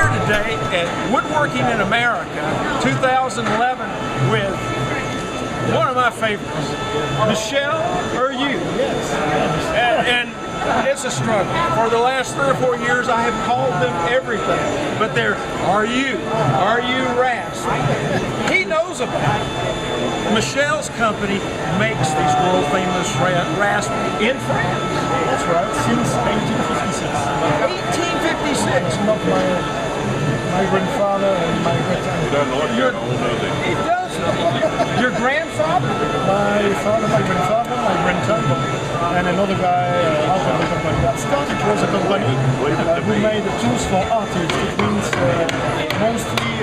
here today at Woodworking in America 2011 with one of my favorites, Michel Auriou. And it's a struggle. For the last 3 or 4 years I have called them everything, but they're Auriou Rasps. He knows about it. Michel's company makes these world famous rasps in France. That's right, since 1856. 1856. Not my grandfather and my great-grandfather. It does. Your grandfather? My father, my grandfather, my grandfather, and another guy out of the company. That started was a company who made tools for artists. It means mostly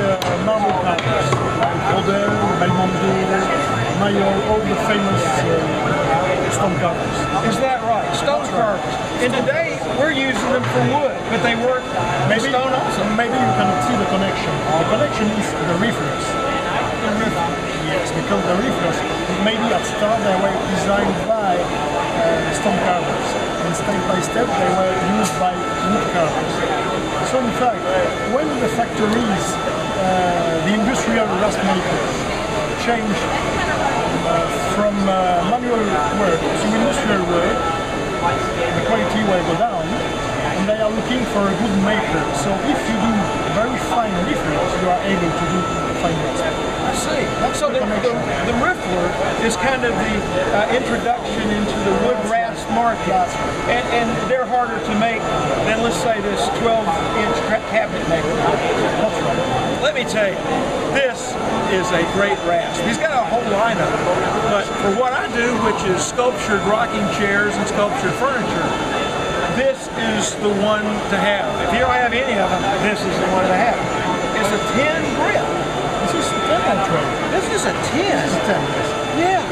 marble carvers, like Rodin, Belmondo, Mayo, all the famous stone carvers. Is that right? Stone carvers. And today we're using them for wood, but they work with stone also. Maybe you cannot see the connection. The connection is the Rifflers. Yes, because the Rifflers, maybe at start they were designed by stone carvers, and step by step they were used by wood carvers. So in fact, when the factories, the industrial rasp makers, changed from manual work to industrial work, the quality will go down, and they are looking for a good maker. So if you do very fine rifflers, you are able to do fine rasp. I see. So the Riffler is kind of the introduction into the wood rasp market, and they're harder to make than, let's say, this 12-inch cabinet maker. That's right. Let me tell you, this is a great rasp. He's got a whole line of them, but for what I do, which is sculptured rocking chairs and sculptured furniture, this is the one to have. If you don't have any of them, this is the one to have. It's a 10 grip. This is a 10 tray. This is a 10. This is 10. Yeah.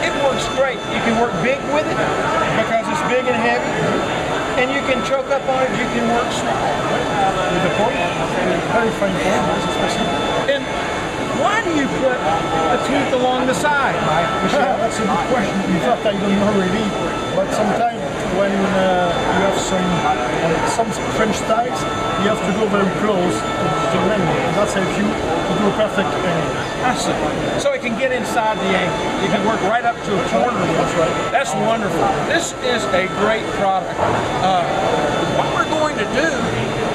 It works great. You can work big with it because it's big and heavy, and you can choke up on it. You can work small With the point, very fine point, especially. And why do you put a teeth along the side, Mike? That's a good question. In fact, I don't know really, but sometimes when you have some French styles, you have to go very close to the angle. That's how you do a perfect angle. I see. So it can get inside the angle. You can work right up to a corner. That's right. That's wonderful. This is a great product. What we're going to do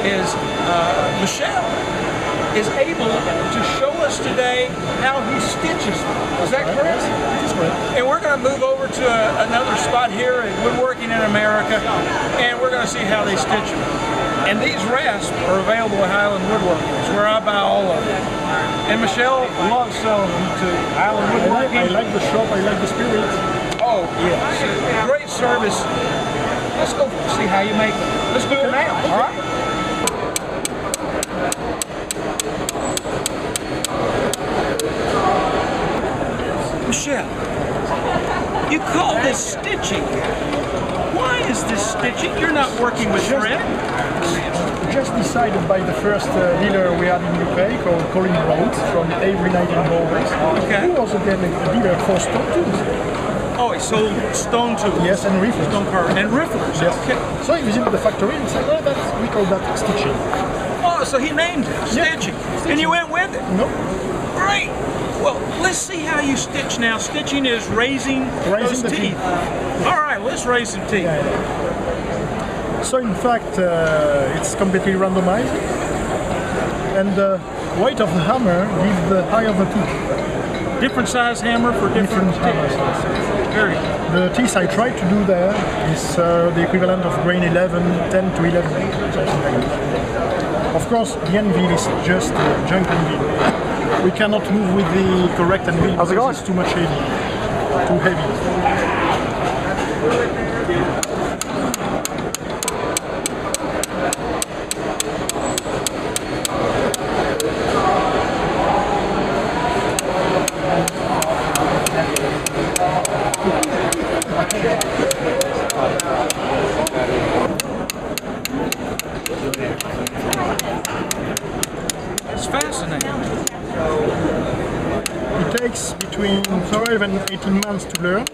is Michel is able to show us today how he stitches them. Is that correct? That's correct. And we're going to move over to another spot here at Woodworking in America, and we're going to see how they stitch them. And these rasps are available at Highland Woodworking. It's where I buy all of them. And Michel loves selling them to Highland Woodworking. I like the shop, I like the spirit. Oh, yes. Great service. Let's go see how you make them. Let's do it now, all right? Michel, you call this stitching. Why is this stitching? You're not working with thread. Just decided by the first dealer we had in UK called Colin Rhodes from Avery Nightingale Always. Okay. He was again a dealer for stone tools. Oh, he sold stone tools. Yes, and rifflers. Stone carvers. And rifflers. Yes. Okay. So he visited the factory and said, oh, we call that stitching. Oh, so he named it stitching. And you went with it? No. Great. Well, let's see how you stitch now. Stitching is raising those the teeth. All right, let's raise some teeth. Yeah. So in fact, it's completely randomized, and the weight of the hammer gives the height of the tooth. Different size hammer for different hammers. Very good. The teeth I tried to do there is the equivalent of grain 11, 10 to 11, something like that. Of course, the anvil is just a junk anvil. We cannot move with the correct anvil because it's too much heavy, too heavy. It's fascinating. It takes between 12 and 18 months to learn.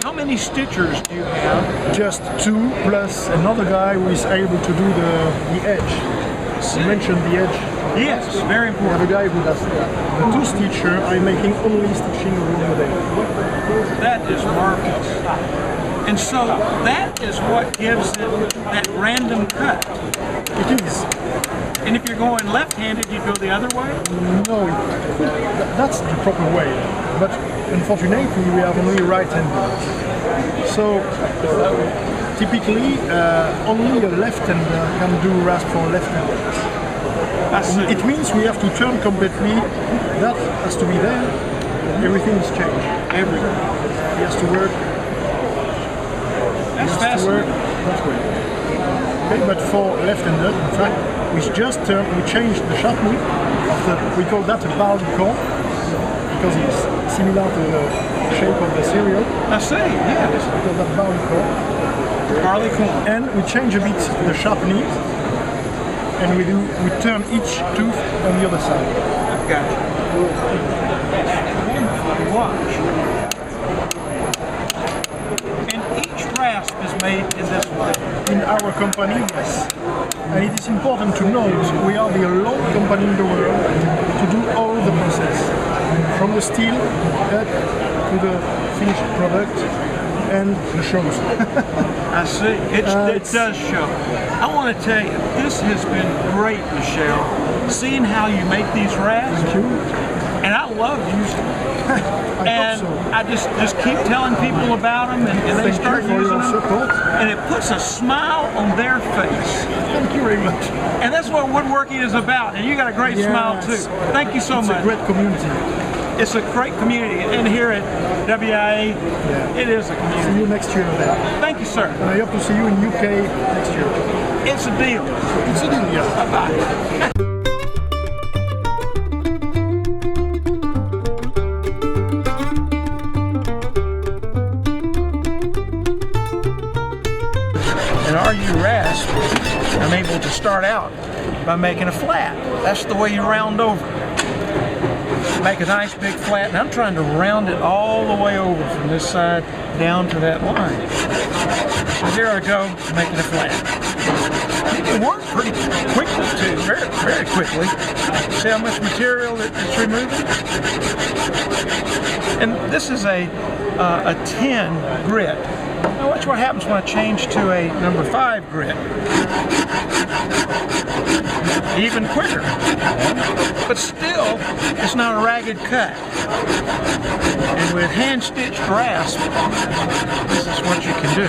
How many stitchers do you have? Just 2 plus another guy who is able to do the edge. You mentioned the edge. Yes, very We have important. a guy who does that. The 2 stitcher, I'm making only stitching around the day. That is marvelous. And so that is what gives it that random cut. It is. And if you're going left-handed, you go the other way? No, that's the proper way. But unfortunately, we have only right-handed. So typically, only a left-hander can do rasp for left-hander. I see. It means we have to turn completely. That has to be there. Everything is changed. Everything. He has to work. That's He has to work fascinating. that way. Okay, but for left-handed, in fact, we changed the sharpening of the. We call that a barleycorn because it's similar to the shape of the cereal. I see, yes. We call that barleycorn. Barleycorn. And we change a bit the sharpening, and we turn each tooth on the other side. Gotcha. Watch. And each rasp is made in this way. In our company, yes. And it is important to note we are the only company in the world to do all the process, from the steel up to the finished product and the shows. I see. It does show. I want to tell you, this has been great, Michel. Seeing how you make these rasps, Thank you. and I love using them. I And hope so. I just keep telling people about them, and they Thank start you for using your them, support. and it puts a smile on their face. Thank you very much. And that's what woodworking is about. And you got a great smile too. Yes. Thank you so It's much. a great community. It's a great community, and here at WIA, it is a See community. you next year there. Thank you, sir. And I hope to see you in UK next year. It's a deal. It's a deal, yeah. Bye-bye. In Auriou Rasps, I'm able to start out by making a flat. That's the way you round over. Make a nice big flat, and I'm trying to round it all the way over from this side down to that line. So here I go, making a flat. You can work pretty quickly too, very, very quickly. See how much material it's removing? And this is a 10 grit. Now watch what happens when I change to a number 5 grit. Even quicker. But still, it's not a ragged cut. And with hand-stitched rasp, this is what you can do.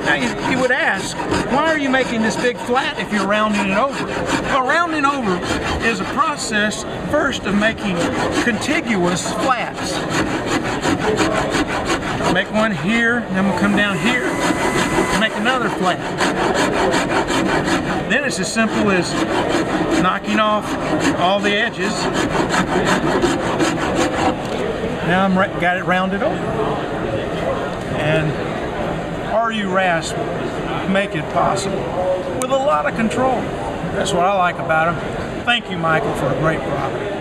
Now you would ask, why are you making this big flat if you're rounding it over? Well, rounding over is a process first of making contiguous flats. Make one here, then we'll come down here and make another flat. Then it's as simple as knocking off all the edges. Now I've got it rounded over. And Auriou Rasps make it possible with a lot of control. That's what I like about them. Thank you, Michael, for a great product.